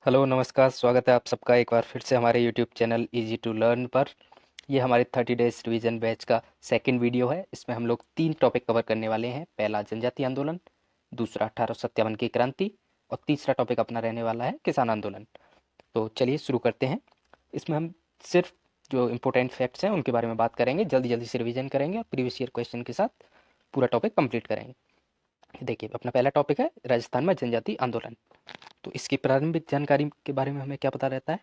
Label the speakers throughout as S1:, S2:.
S1: Hello नमस्कार, स्वागत है आप सबका एक बार फिर से हमारे YouTube channel easy to learn पर। ये हमारे 30 डेज रिवीजन बैच का सेकंड वीडियो है। इसमें हम लोग 3 टॉपिक कवर करने वाले हैं। पहला जनजातीय आंदोलन, दूसरा 1857 की क्रांति और तीसरा टॉपिक अपना रहने वाला है किसान आंदोलन। तो चलिए शुरू करते हैं। इसमें हम सिर्फ जो इम्पोर्टेंट फैक्ट्स हैं उनके बारे में बात करेंगे, जल्दी जल्दी से रिविजन करेंगे और प्रीवियस ईयर क्वेश्चन के साथ पूरा टॉपिक कंप्लीट करेंगे। देखिए, अपना पहला टॉपिक है राजस्थान में जनजातीय आंदोलन। तो इसकी प्रारंभिक जानकारी के बारे में हमें क्या पता रहता है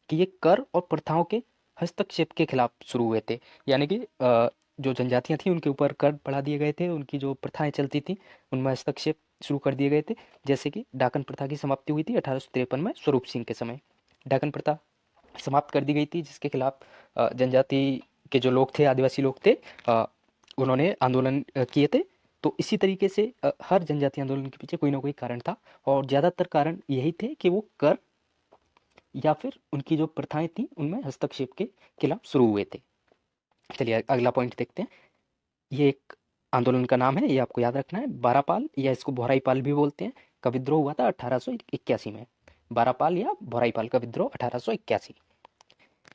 S1: कि ये कर और प्रथाओं के हस्तक्षेप के खिलाफ शुरू हुए थे। यानी कि जो जनजातियां थी उनके ऊपर कर बढ़ा दिए गए थे, उनकी जो प्रथाएं चलती थी उनमें हस्तक्षेप शुरू कर दिए गए थे। जैसे कि डाकन प्रथा की समाप्ति हुई थी 1853 में स्वरूप सिंह के समय। डाकन प्रथा समाप्त कर दी गई थी, जिसके खिलाफ जनजाति के जो लोग थे, आदिवासी लोग थे, उन्होंने आंदोलन किए थे। तो इसी तरीके से हर जनजाति आंदोलन के पीछे कोई ना कोई कारण था, और ज़्यादातर कारण यही थे कि वो कर या फिर उनकी जो प्रथाएं थी उनमें हस्तक्षेप के खिलाफ शुरू हुए थे। चलिए अगला पॉइंट देखते हैं। ये एक आंदोलन का नाम है, ये आपको याद रखना है, बारापाल या इसको भोराईपाल भी बोलते हैं, का विद्रोह हुआ था 1881 में। बारापाल या भोराईपाल का विद्रोह 1881।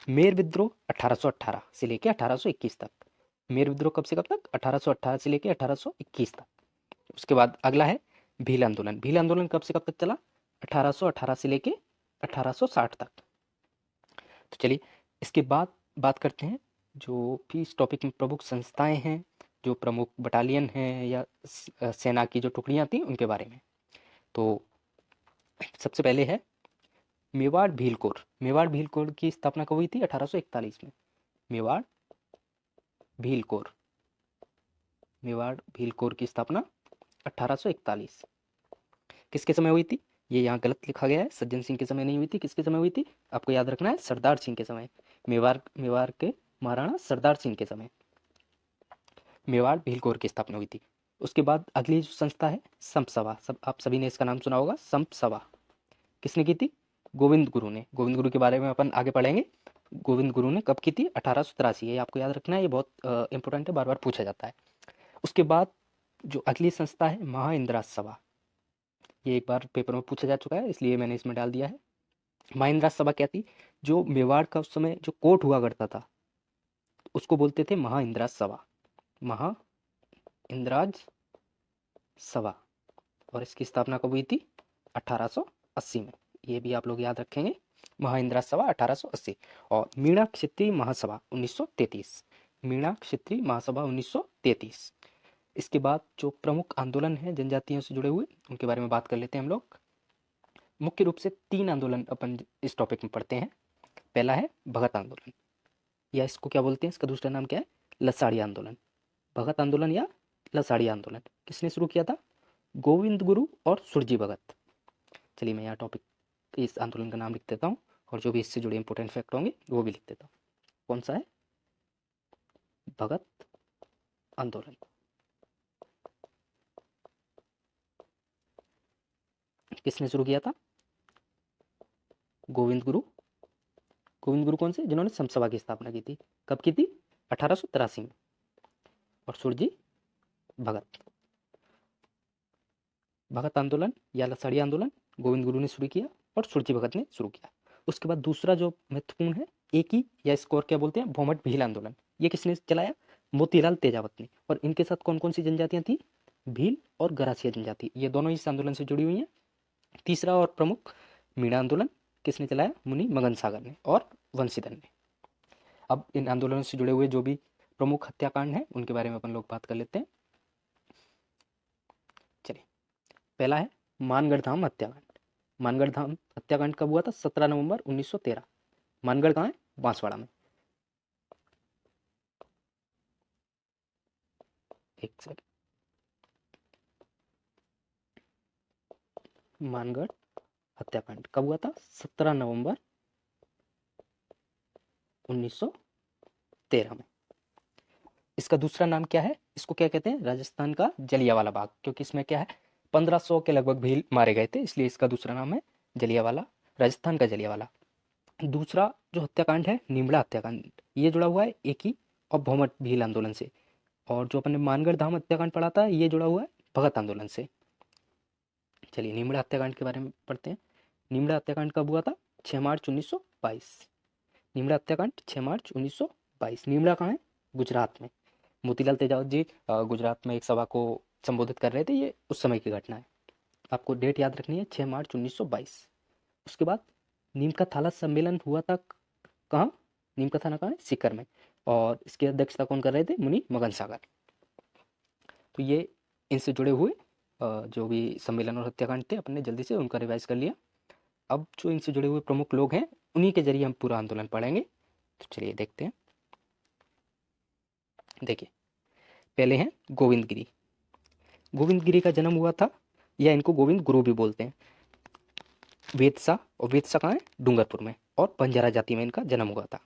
S1: मेर विद्रोह 1818 से लेकर 1821 तक। मेर विद्रोह कब से कब तक? 1818 से लेकर 1821 तक। उसके बाद अगला है भील आंदोलन। भील आंदोलन कब से कब तक चला? 1818 से लेके 1860 तक। तो चलिए इसके बाद बात करते हैं जो भी इस टॉपिक में प्रमुख संस्थाएं हैं, जो प्रमुख बटालियन हैं या सेना की जो टुकड़ियां थी उनके बारे में। तो सबसे पहले है मेवाड़ भील कोर। मेवाड़ भील कोर की स्थापना कब हुई थी? 1841 में। मेवाड़ भील कोर, मेवाड़ भील कोर की स्थापना 1841। किसके समय हुई थी? ये यहाँ गलत लिखा गया है, सज्जन सिंह के समय नहीं हुई थी। किसके समय हुई थी? आपको याद रखना है, सरदार सिंह के समय। मेवाड़ के महाराणा सरदार सिंह के समय मेवाड़ भील कोर की स्थापना हुई थी। उसके बाद अगली जो संस्था है संप सभा। सब आप सभी ने इसका नाम सुना होगा, संप सभा। किसने की थी? गोविंद गुरु ने। गोविंद गुरु के बारे में अपन आगे पढ़ेंगे। गोविंद गुरु ने कब की थी? 1883। ये आपको याद रखना है, ये बहुत इंपॉर्टेंट है, बार बार पूछा जाता है। उसके बाद जो अगली संस्था है महा सभा। ये एक बार पेपर में पूछा जा चुका है, इसलिए मैंने इसमें डाल दिया है। महा सभा क्या थी? जो मेवाड़ का उस समय जो कोर्ट हुआ करता था उसको बोलते थे महा सभा। महा सभा। और इसकी स्थापना कब हुई थी? 1880 में। ये भी आप लोग याद रखेंगे, महा सभा 1880। और मीणा क्षेत्रीय महासभा 1933। मीणा क्षेत्रीय महासभा 1933। इसके बाद जो प्रमुख आंदोलन है जनजातियों से जुड़े हुए उनके बारे में बात कर लेते हैं हम लोग। मुख्य रूप से 3 आंदोलन अपन इस टॉपिक में पढ़ते हैं। पहला है भगत आंदोलन, या इसको क्या बोलते हैं, इसका दूसरा नाम क्या है? लसाड़ी आंदोलन। भगत आंदोलन या लसाड़ी आंदोलन किसने शुरू किया था? गोविंद गुरु और सुरजी भगत। चलिए मैं यहाँ टॉपिक इस आंदोलन का नाम लिख देता हूँ, और जो भी इससे जुड़े इंपॉर्टेंट फैक्ट होंगे वो भी लिख देता हूँ। कौन सा है? भगत आंदोलन। किसने शुरू किया था? गोविंद गुरु। गोविंद गुरु कौन से? जिन्होंने समसभा की स्थापना की थी। कब की थी? 1883 में। और सुरजी भगत। भगत आंदोलन या लसाड़ी आंदोलन गोविंद गुरु ने शुरू किया और सुरजी भगत ने शुरू किया। उसके बाद दूसरा जो महत्वपूर्ण है, एक ही या इसको और क्या बोलते हैं, भोमट भील आंदोलन। ये किसने चलाया? मोतीलाल तेजावत ने। और इनके साथ कौन कौन सी जनजातियां थी? भील और गरासिया जनजाति, ये दोनों इस आंदोलन से जुड़ी हुई हैं। तीसरा और प्रमुख मीणा आंदोलन किसने चलाया? मुनि मगन सागर ने और वंशीधर ने। अब इन आंदोलनों से जुड़े हुए जो भी प्रमुख हत्याकांड हैं उनके बारे में अपन लोग बात कर लेते हैं। चलिए पहला है मानगढ़ धाम हत्याकांड। मानगढ़ धाम हत्याकांड कब हुआ था? 17 नवंबर 1913। मानगढ़ कहाँ है? बांसवाड़ा में। एक सेकंड। मानगढ़ हत्याकांड कब हुआ था? 17 नवंबर 1913 में। इसका दूसरा नाम क्या है? इसको क्या कहते हैं? राजस्थान का जलियांवाला बाग, क्योंकि इसमें क्या है, 1500 के लगभग भील मारे गए थे, इसलिए इसका दूसरा नाम है जलियांवाला, राजस्थान का जलियांवाला। दूसरा जो हत्याकांड है निमड़ा हत्याकांड, ये जुड़ा हुआ है एक ही और भौमट भील आंदोलन से। और जो अपन ने मानगढ़ धाम हत्याकांड पढ़ा था ये जुड़ा हुआ है भगत आंदोलन से। चलिए निमड़ा हत्याकांड के बारे में पढ़ते हैं। निमड़ा हत्याकांड कब हुआ था? 6 मार्च 1922। निमड़ा हत्याकांड 6 मार्च 1922। निमड़ा कहाँ है? गुजरात में। मोतीलाल तेजावत जी गुजरात में एक सभा को संबोधित कर रहे थे, ये उस समय की घटना है। आपको डेट याद रखनी है, 6 मार्च 1922। उसके बाद नीम का थाला सम्मेलन हुआ था कहाँ? नीम का थाना कहाँ है? सीकर में। और इसकी अध्यक्षता कौन कर रहे थे? मुनि मगन सागर। तो ये इनसे जुड़े हुए जो भी सम्मेलन और हत्याकांड थे अपने जल्दी से उनका रिवाइज कर लिया। अब जो इनसे जुड़े हुए प्रमुख लोग हैं उन्हीं के जरिए हम पूरा आंदोलन पढ़ेंगे। तो चलिए देखते हैं। देखिए, पहले हैं गोविंद गिरी। गोविंद गिरी का जन्म हुआ था, या इनको गोविंद गुरु भी बोलते हैं, वेदसा। और वेदसा कहाँ है? डूंगरपुर में। और बंजारा जाति में इनका जन्म हुआ था।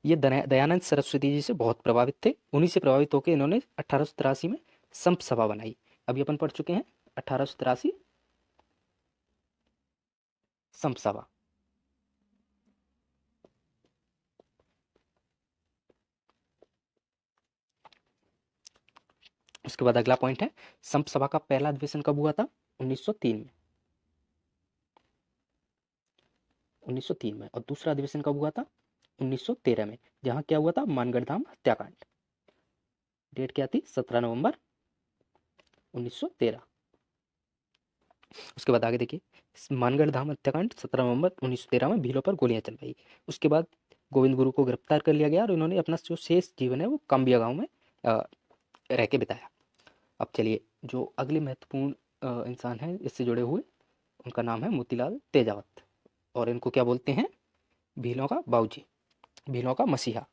S1: ये दयानंद सरस्वती जी से बहुत प्रभावित थे। उन्हीं से प्रभावित होकर इन्होंने 1883 में संप सभा बनाई। अभी अपन पढ़ चुके हैं 1883 संप सभा। उसके बाद अगला पॉइंट है, संप सभा का पहला अधिवेशन कब हुआ था? 1903 में। 1903 में। और दूसरा अधिवेशन कब हुआ था? 1913 में, जहां क्या हुआ था? मानगढ़ धाम हत्याकांड। डेट क्या थी? 17 नवंबर 1913। उसके बाद आगे देखिए, मानगढ़ धाम हत्याकांड 17 नवंबर 1913 में भीलों पर गोलियां चलवाई। उसके बाद गोविंद गुरु को गिरफ्तार कर लिया गया और इन्होंने अपना जो शेष जीवन है वो काम्बिया गांव में रह के बिताया। अब चलिए, जो अगले महत्वपूर्ण इंसान हैं इससे जुड़े हुए, उनका नाम है मोतीलाल तेजावत। और इनको क्या बोलते हैं? भीलों का बाबूजी, भीलों का मसीहा।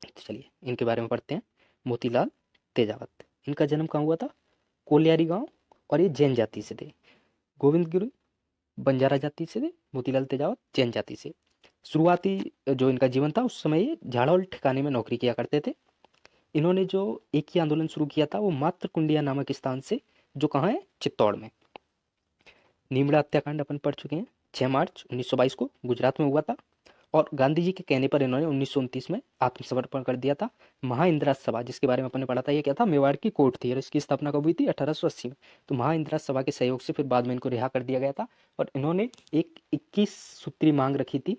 S1: तो चलिए इनके बारे में पढ़ते हैं। मोतीलाल तेजावत, इनका जन्म कहाँ हुआ था? कोलियारी गांव। और ये जैन जाति से थे। गोविंद गिरी बंजारा जाति से थे, मोतीलाल तेजावत जैन जाति से। शुरुआती जो इनका जीवन था उस समय ये झाड़ोल ठिकाने में नौकरी किया करते थे। इन्होंने जो एक ही आंदोलन शुरू किया था वो मात्र कुंडिया नामक स्थान से, जो कहाँ है? चित्तौड़ में। नीमड़ा हत्याकांड अपन पढ़ चुके हैं, 6 मार्च 1922 को गुजरात में हुआ था। और गांधी जी के कहने पर इन्होंने 1929 में आत्मसमर्पण कर दिया था। महाइंदिरा सभा, जिसके बारे में अपन ने पढ़ा था, ये क्या था? मेवाड़ की कोर्ट थी और इसकी स्थापना कब हुई थी? 1880 में। तो महाइंदिरा सभा के सहयोग से फिर बाद में इनको रिहा कर दिया गया था। और इन्होंने एक 21 सूत्री मांग रखी थी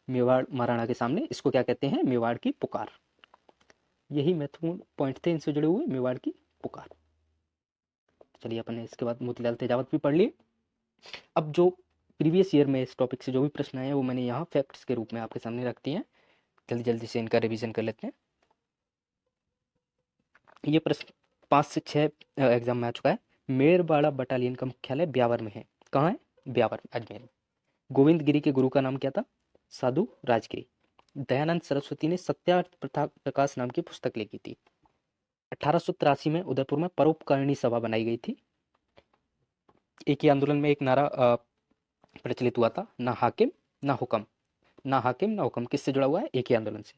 S1: मेवाड़ महाराणा के सामने। इसको क्या कहते हैं? मेवाड़ की पुकार। यही महत्वपूर्ण पॉइंट थे इनसे जुड़े हुए, मेवाड़ की पुकार। चलिए अपन ने इसके बाद मोतीलाल तेजावत भी पढ़ लिए। अब जो प्रीवियस ईयर में इस टॉपिक से जो भी प्रश्न आए हैं वो मैंने यहाँ फैक्ट्स के रूप में आपके सामने रख दिए हैं। जल्दी जल्दी से इनका रिवीजन कर लेते हैं। ये प्रश्न 5 से 6 एग्जाम में आ चुका है। मेरबाड़ा बटालियन का मुख्यालय ब्यावर में है। कहाँ है? ब्यावर, अजमेर में। गोविंद गिरी के गुरु का नाम क्या था? साधु राजगिरी। दयानंद सरस्वती ने सत्यार्थ प्रकाश नाम की पुस्तक लिखी थी। 1883 में उदयपुर में परोपकारिणी सभा बनाई गई थी। एक ही आंदोलन में एक नारा प्रचलित हुआ था, ना हाकिम ना हुक्म। ना हाकिम ना हुक्म किससे जुड़ा हुआ है? एक ही आंदोलन से।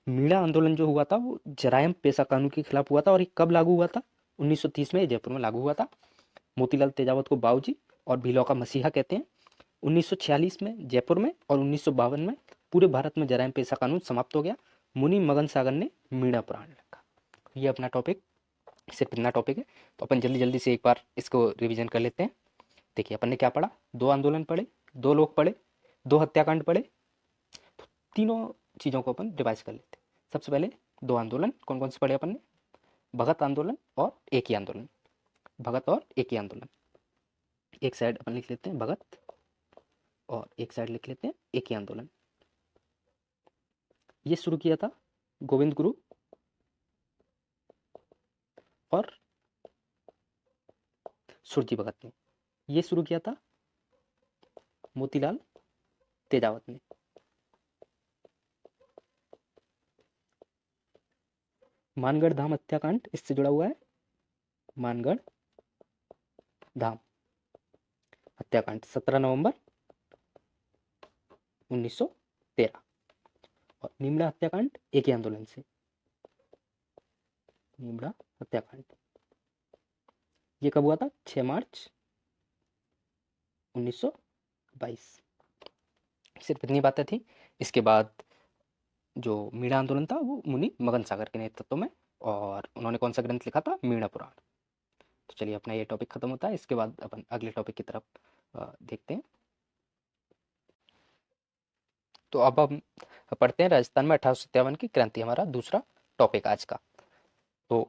S1: मीणा आंदोलन जो हुआ था वो जरायम पेशा कानून के खिलाफ हुआ था। और ये कब लागू हुआ था? 1930 में जयपुर में लागू हुआ था। मोतीलाल तेजावत को बाबूजी और भीलों का मसीहा कहते हैं। 1946 में जयपुर में और 1952 में पूरे भारत में जरायम पेशा कानून समाप्त हो गया। मुनि मगन सागर ने मीणा पुराण लिखा। ये अपना टॉपिक, सिर्फ इतना टॉपिक है। तो अपन जल्दी जल्दी से एक बार इसको रिवीजन कर लेते हैं। देखिए अपन ने क्या पढ़ा? 2 आंदोलन पढ़े, 2 लोग पढ़े, 2 हत्याकांड पढ़े। तो तीनों चीज़ों को अपन रिवाइज कर लेते हैं। सबसे पहले 2 आंदोलन कौन कौन से पढ़े अपन ने? भगत आंदोलन और एक ही आंदोलन। भगत और एक ही आंदोलन। एक साइड अपन लिख लेते हैं भगत और एक साइड लिख लेते हैं एक ही आंदोलन। ये शुरू किया था गोविंद गुरु और सुरजी भगत ने। ये शुरू किया था मोतीलाल तेजावत ने। मानगढ़ धाम हत्याकांड इससे जुड़ा हुआ है। मानगढ़ धाम हत्याकांड 17 नवंबर 1913। और निमड़ा हत्याकांड एक ही आंदोलन से। निमड़ा हत्याकांड ये कब हुआ था? 6 मार्च 1922। सिर्फ इतनी बातें थी। इसके बाद जो मीणा आंदोलन था वो मुनि मगन सागर के नेतृत्व में, और उन्होंने कौन सा ग्रंथ लिखा था? मीणा पुराण। तो चलिए अपना ये टॉपिक खत्म होता है। इसके बाद अपन अगले टॉपिक की तरफ देखते हैं। तो अब हम पढ़ते हैं राजस्थान में 1857 की क्रांति, हमारा दूसरा टॉपिक आज का। तो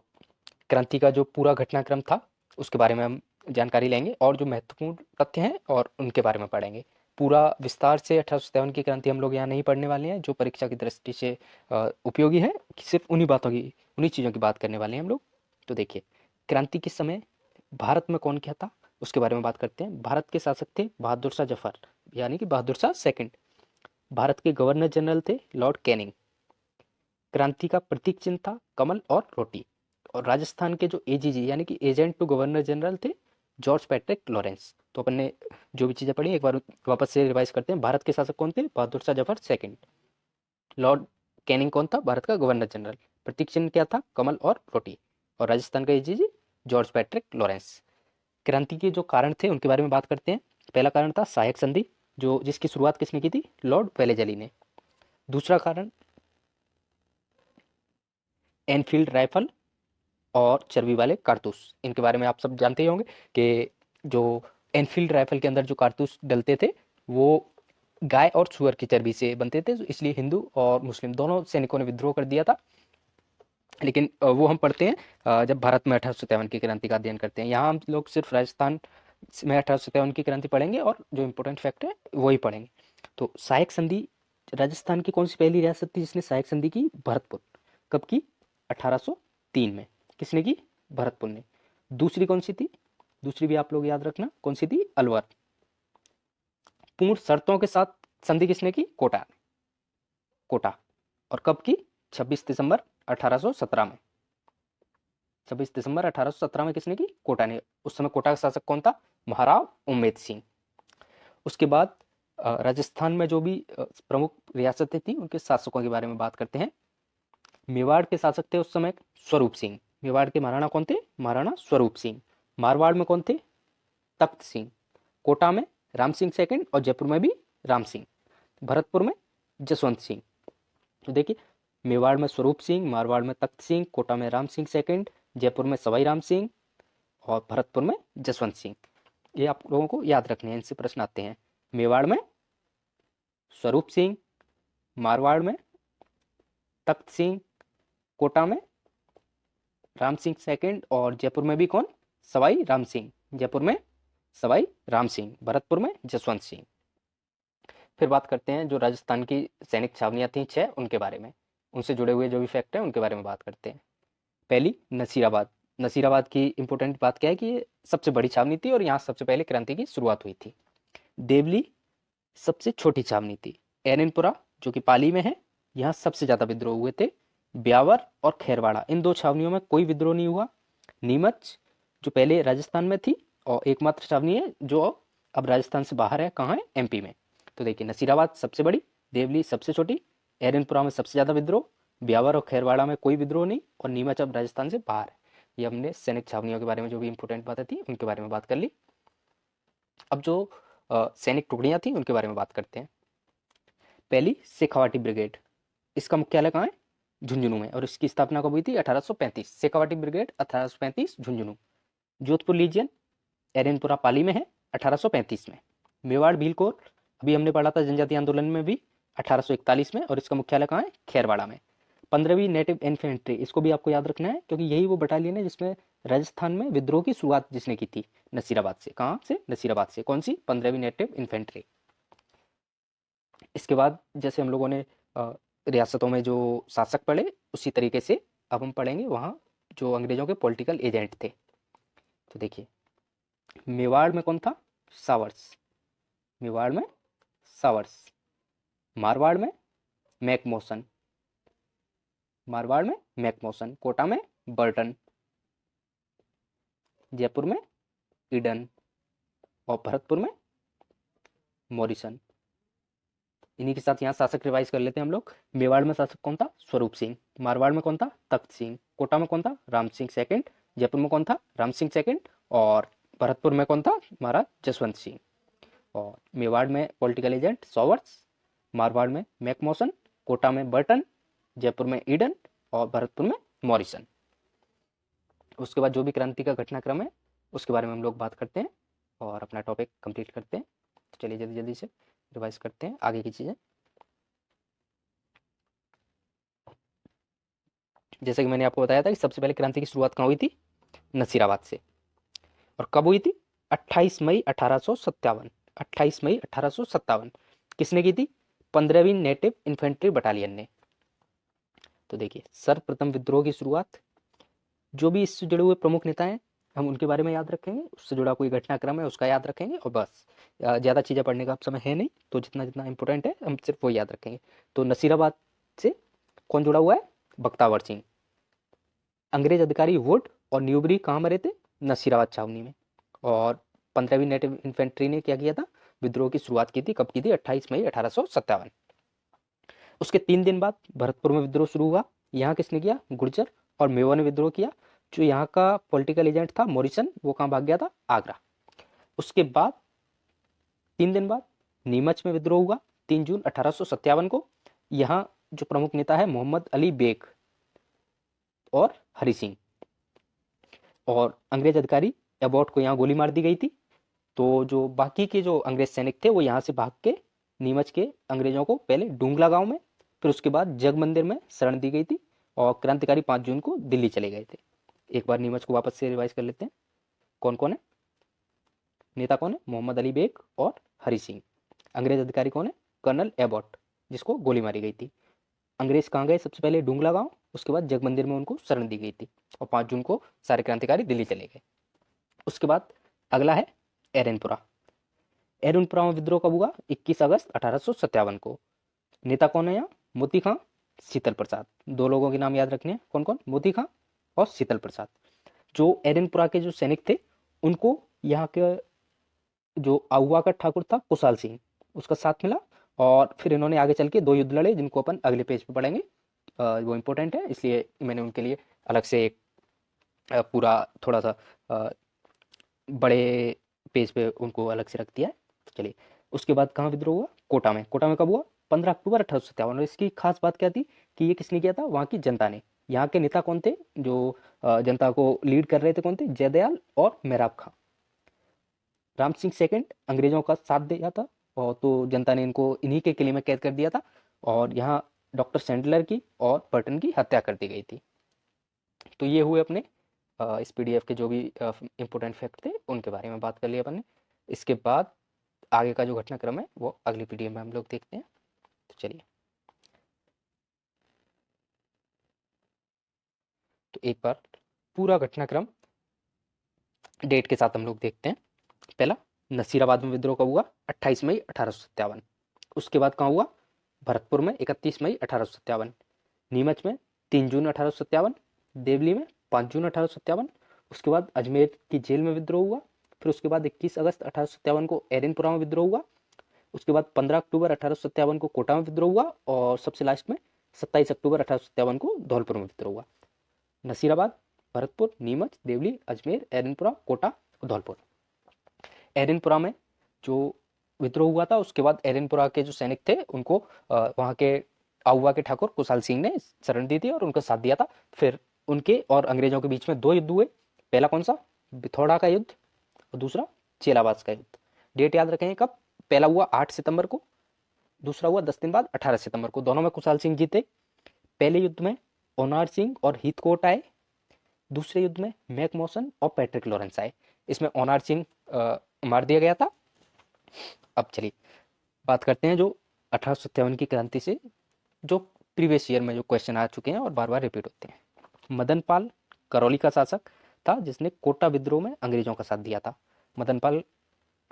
S1: क्रांति का जो पूरा घटनाक्रम था उसके बारे में हम जानकारी लेंगे और जो महत्वपूर्ण तथ्य हैं और उनके बारे में पढ़ेंगे। पूरा विस्तार से 1857 की क्रांति हम लोग यहाँ नहीं पढ़ने वाले हैं, जो परीक्षा की दृष्टि से उपयोगी है, सिर्फ उन्हीं बातों की, उन्हीं चीज़ों की बात करने वाले हैं हम लोग। तो देखिए, क्रांति के समय भारत में कौन क्या था उसके बारे में बात करते हैं। भारत के शासक थे बहादुर शाह जफर, यानी कि बहादुर शाह सेकंड। भारत के गवर्नर जनरल थे लॉर्ड कैनिंग। क्रांति का प्रतीक चिन्ह था कमल और रोटी। और राजस्थान के जो एजीजी यानी कि एजेंट टू गवर्नर जनरल थे जॉर्ज पैट्रिक लॉरेंस। तो अपन ने जो भी चीज़ें पढ़ी एक बार वापस से रिवाइज करते हैं। भारत के शासक कौन थे? Bahadur Shah Zafar second. Lord Canning कौन था? भारत का गवर्नर जनरल। प्रतीक चिन्ह क्या था? कमल और रोटी। और राजस्थान का एजीजी जॉर्ज पैट्रिक लॉरेंस। क्रांति के जो कारण थे उनके बारे में बात करते हैं। पहला कारण था सहायक संधि, जो जिसकी शुरुआत किसने की थी? लॉर्ड वेलेजली ने। दूसरा कारण एनफील्ड राइफल और चर्बी वाले कारतूस। इनके बारे में आप सब जानते ही होंगे कि जो एनफील्ड राइफल के अंदर जो कारतूस डलते थे वो गाय और सुअर की चर्बी से बनते थे, इसलिए हिंदू और मुस्लिम दोनों सैनिकों ने विद्रोह कर दिया था। लेकिन वो हम पढ़ते हैं जब भारत में 1857 की क्रांति का अध्ययन करते हैं। यहाँ हम लोग सिर्फ राजस्थान में 1857 की क्रांति पढ़ेंगे और जो इंपॉर्टेंट फैक्ट है वही पढ़ेंगे। तो सहायक संधि, राजस्थान की कौन सी पहली रियासत थी जिसने सहायक संधि की? भरतपुर। कब की? 1803 में। किसने की? भरतपुर ने। दूसरी कौन सी थी? दूसरी भी आप लोग याद रखना, कौन सी थी? अलवर। पूर्ण शर्तों के साथ संधि किसने की? कोटा ने। कोटा। और कब की? 26 दिसंबर 1817 में। 26 दिसंबर 1817 में किसने की? कोटा ने। उस समय कोटा का शासक कौन था? महाराव उम्मेद सिंह। उसके बाद राजस्थान में जो भी प्रमुख रियासतें थी उनके शासकों के बारे में बात करते हैं। मेवाड़ के शासक थे उस समय स्वरूप सिंह। मेवाड़ के महाराणा कौन थे? महाराणा स्वरूप सिंह। मारवाड़ में कौन थे? तख्त सिंह। कोटा में राम सिंह सेकंड और जयपुर में भी राम सिंह। भरतपुर में जसवंत सिंह। तो देखिए, मेवाड़ में स्वरूप सिंह, मारवाड़ में तख्त सिंह, कोटा में राम सिंह सेकंड, जयपुर में सवाई राम सिंह और भरतपुर में जसवंत सिंह। ये आप लोगों को याद रखने हैं, इनसे प्रश्न आते हैं। मेवाड़ में स्वरूप सिंह, मारवाड़ में तख्त सिंह, कोटा में राम सिंह सेकंड और जयपुर में भी कौन? सवाई राम सिंह। जयपुर में सवाई राम सिंह, भरतपुर में जसवंत सिंह। फिर बात करते हैं जो राजस्थान की सैनिक छावनियां थी 6, उनके बारे में। उनसे जुड़े हुए जो भी फैक्ट हैं उनके बारे में बात करते हैं। पहली, नसीराबाद। नसीराबाद की इंपॉर्टेंट बात क्या है कि ये सबसे बड़ी छावनी थी और यहाँ सबसे पहले क्रांति की शुरुआत हुई थी। देवली सबसे छोटी छावनी थी। एरनपुरा जो कि पाली में है, यहाँ सबसे ज्यादा विद्रोह हुए थे। ब्यावर और खैरवाड़ा, इन दो छावनियों में कोई विद्रोह नहीं हुआ। नीमच जो पहले राजस्थान में थी और एकमात्र छावनी है जो अब राजस्थान से बाहर है, कहाँ है? एमपी में। तो देखिए, नसीराबाद सबसे बड़ी, देवली सबसे छोटी, एरनपुरा में सबसे ज्यादा विद्रोह, ब्यावर और खैरवाड़ा में कोई विद्रोह नहीं और नीमच अब राजस्थान से बाहर है। ये हमने सैनिक छावनियों के बारे में जो भी इंपॉर्टेंट बातें थी उनके बारे में बात कर ली। अब जो सैनिक टुकड़ियां थी उनके बारे में बात करते हैं। पहली, शेखावाटी ब्रिगेड। इसका मुख्यालय कहाँ है? झुंझुनू में। और इसकी स्थापना कब हुई थी? 1835। शेखावाटी ब्रिगेड 1835 झुंझुनू। जोधपुर लीजियन एरनपुरा पाली में है, 1835 में। मेवाड़ भीलकोर अभी हमने पढ़ा था जनजातीय आंदोलन में भी, 1841 में। और इसका मुख्यालय कहाँ है? खैरवाड़ा में। 15वीं नेटिव इन्फेंट्री, इसको भी आपको याद रखना है क्योंकि यही वो बटालियन है जिसमें राजस्थान में विद्रोह की शुरुआत जिसने की थी, नसीराबाद से। कहाँ से? नसीराबाद से। कौन सी? 15वीं नेटिव इन्फेंट्री। इसके बाद जैसे हम लोगों ने रियासतों में जो शासक पढ़े उसी तरीके से अब हम पढ़ेंगे वहाँ जो अंग्रेजों के पॉलिटिकल एजेंट थे। तो देखिए, मेवाड़ में कौन था? सावर्स। मेवाड़ में सावर्स। मारवाड़ में मैकमोसन। मारवाड़ में मैकमोसन। कोटा में बर्टन। जयपुर में ईडन और भरतपुर में मॉरिसन। इन्हीं के साथ यहाँ शासक रिवाइज कर लेते हैं हम लोग। मेवाड़ में शासक कौन था? स्वरूप सिंह। मारवाड़ में कौन था? तख्त सिंह। कोटा में कौन था? राम सिंह सेकंड। जयपुर में कौन था? राम सिंह सेकंड। और भरतपुर में कौन था? महाराज जसवंत सिंह। और मेवाड़ में पॉलिटिकल एजेंट सॉवर्स, मारवाड़ में मैकमोसन, कोटा में बर्टन, जयपुर में ईडन और भरतपुर में मॉरिसन। उसके बाद जो भी क्रांति का घटनाक्रम है उसके बारे में हम लोग बात करते हैं और अपना टॉपिक कंप्लीट करते हैं। तो चलिए जल्दी जल्दी से रिवाइज करते हैं आगे की चीज़ें। जैसे कि मैंने आपको बताया था कि सबसे पहले क्रांति की शुरुआत कहाँ हुई थी, नसीराबाद से। और कब हुई थी, 28 मई 1857। 28 मई 1857 किसने की थी, 15वीं नेटिव इन्फेंट्री बटालियन ने। तो देखिए सर्वप्रथम विद्रोह की शुरुआत, जो भी इससे जुड़े हुए प्रमुख नेता हैं हम उनके बारे में याद रखेंगे, उससे जुड़ा कोई घटनाक्रम है उसका याद रखेंगे, और बस ज़्यादा चीज़ें पढ़ने का समय है नहीं, तो जितना जितना इंपॉर्टेंट है हम सिर्फ वो याद रखेंगे। तो नसीराबाद से कौन जुड़ा हुआ है, बख्तावर सिंह। अंग्रेज अधिकारी वुड और न्यूबरी कहाँ मरे थे, नसीराबाद छावनी में। और 15वीं नेटिव इन्फेंट्री ने क्या किया था, विद्रोह की शुरुआत की थी, कब की थी, 28 मई 1857। उसके 3 दिन बाद भरतपुर में विद्रोह शुरू हुआ। यहाँ किसने किया, गुर्जर और मेवा ने विद्रोह किया। जो यहाँ का पॉलिटिकल एजेंट था मॉरिसन, वो कहाँ भाग गया था, आगरा। उसके बाद 3 दिन बाद नीमच में विद्रोह हुआ, 3 जून 1857 को। यहाँ जो प्रमुख नेता है मोहम्मद अली बेग और हरि सिंह, और अंग्रेज अधिकारी एबॉट को यहाँ गोली मार दी गई थी। तो जो बाकी के जो अंग्रेज सैनिक थे वो यहाँ से भाग के नीमच के अंग्रेजों को पहले डूंगला गांव में, फिर उसके बाद जग मंदिर में शरण दी गई थी, और क्रांतिकारी 5 जून को दिल्ली चले गए थे। एक बार नीमच को वापस से रिवाइज कर लेते हैं, कौन कौन है नेता, कौन है, मोहम्मद अली बेग और हरि सिंह। अंग्रेज अधिकारी कौन है, कर्नल एबॉट, जिसको गोली मारी गई थी। अंग्रेज कहाँ गए, सबसे पहले डूंगला गांव, उसके बाद जग मंदिर में उनको शरण दी गई थी, और 5 जून को सारे क्रांतिकारी दिल्ली चले गए। उसके बाद अगला है एरनपुरा। एरनपुरा में विद्रोह कब हुआ, 21 अगस्त 1857 को। नेता कौन है यहाँ, मोती खां, शीतल प्रसाद। दो लोगों के नाम याद रखने हैं, कौन कौन, मोती खां और शीतल प्रसाद। जो एरनपुरा के जो सैनिक थे उनको यहाँ के जो आउवा का ठाकुर था कुशाल सिंह, उसका साथ मिला, और फिर इन्होंने आगे चल के 2 युद्ध लड़े जिनको अपन अगले पेज पे पढ़ेंगे। वो इंपॉर्टेंट है, इसलिए मैंने उनके लिए अलग से एक पूरा थोड़ा सा बड़े पेज पे उनको अलग से रख दिया है। तो चलिए, उसके बाद कहाँ विद्रोह हुआ, कोटा में। कोटा में कब हुआ, 15 अक्टूबर 1857। और इसकी खास बात क्या थी कि ये किसने किया था, वहाँ की जनता ने। यहाँ के नेता कौन थे जो जनता को लीड कर रहे थे, कौन थे, जयदयाल और मेहराब खां। राम सिंह सेकंड अंग्रेजों का साथ दिया था, और तो जनता ने इनको इन्हीं के किले में कैद कर दिया था, और यहाँ डॉक्टर सैंडलर की और बर्टन की हत्या कर दी गई थी। तो ये हुए अपने इस पीडीएफ के जो भी इंपॉर्टेंट फैक्ट थे उनके बारे में बात कर लिया अपन ने। इसके बाद आगे का जो घटनाक्रम है वो अगली पीडीएफ में हम लोग देखते हैं। तो चलिए, तो एक बार पूरा घटनाक्रम डेट के साथ हम लोग देखते हैं। पहला, नसीराबाद में विद्रोह कब हुआ, 28 मई 1857। उसके बाद कहाँ हुआ, भरतपुर में 31 मई 1857। नीमच में 3 जून 1857। देवली में 5 जून 1857। उसके बाद अजमेर की जेल में विद्रोह हुआ। फिर उसके बाद 21 अगस्त 1857 को एरनपुरा में विद्रोह हुआ। उसके बाद 15 अक्टूबर 1857 को कोटा में विद्रोह हुआ, और सबसे लास्ट में 27 अक्टूबर 1857 को धौलपुर में विद्रोह हुआ। नसीराबाद, भरतपुर, नीमच, देवली, अजमेर, एरनपुरा, कोटा और धौलपुर। एरनपुरा में जो विद्रोह हुआ था उसके बाद एरनपुरा के जो सैनिक थे उनको वहाँ के आउवा के ठाकुर कुशाल सिंह ने शरण दी थी और उनका साथ दिया था। फिर उनके और अंग्रेजों के बीच में 2 युद्ध हुए। पहला कौन सा, बिथौड़ा का युद्ध, और दूसरा चेलाबाज का युद्ध। डेट याद रखेंगे कब, पहला हुआ 8 सितंबर को, दूसरा हुआ 10 दिन बाद 18 सितंबर को। दोनों में कुशाल सिंह जीते। पहले युद्ध में ओनार सिंह और हीथकोट आए, दूसरे युद्ध में मैक मॉसन और पैट्रिक लॉरेंस आए। इसमें ओनार सिंह मार दिया गया था। अब चलिए बात करते हैं जो 1857 की क्रांति से जो प्रीवियस ईयर में जो क्वेश्चन आ चुके हैं और बार बार रिपीट होते हैं। मदन पाल करौली का शासक था जिसने कोटा विद्रोह में अंग्रेजों का साथ दिया था। मदन पाल